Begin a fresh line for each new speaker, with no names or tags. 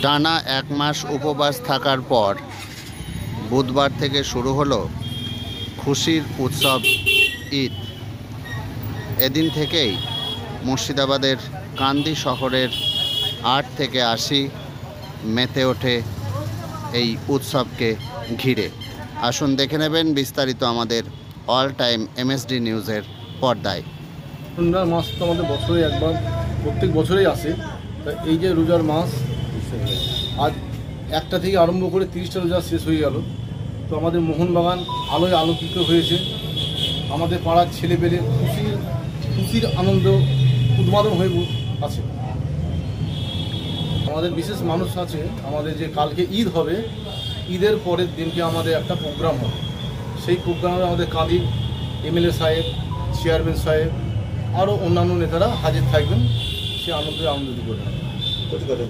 টানা এক মাস উপবাস থাকার পর বুধবার থেকে শুরু হলো খুশির উৎসব ঈদ। এদিন থেকেই মুর্শিদাবাদের কান্দি শহরের 8 থেকে 80 মেতে ওঠে এই উৎসবকে ঘিরে। আসুন দেখে নেবেন বিস্তারিত আমাদের অল টাইম এমএসডি নিউজের পর্দায়।
রমজান মাস তো আমাদের বছরে একবার প্রত্যেক বছরেই আসে। তা এই যে রোজার মাস, আজ 1টা থেকে আরম্ভ করে 30টা রোজা শেষ হয়ে গেল। তো আমাদের মোহনবাগান আলোয় আলোকিত হয়েছে। আমাদের পাড়ার ছেলেপেলে খুশির আনন্দ উন্মাদন হয়ে আছে। আমাদের বিশেষ মানুষ আছে, আমাদের যে কালকে ঈদ হবে, ঈদের পরের দিনকে আমাদের একটা প্রোগ্রাম হবে। সেই প্রোগ্রামে আমাদের কাঁদি এমএলএ সাহেব, চেয়ারম্যান সাহেব, আরও অন্যান্য নেতারা হাজির থাকবেন। সে আনন্দে করবেন।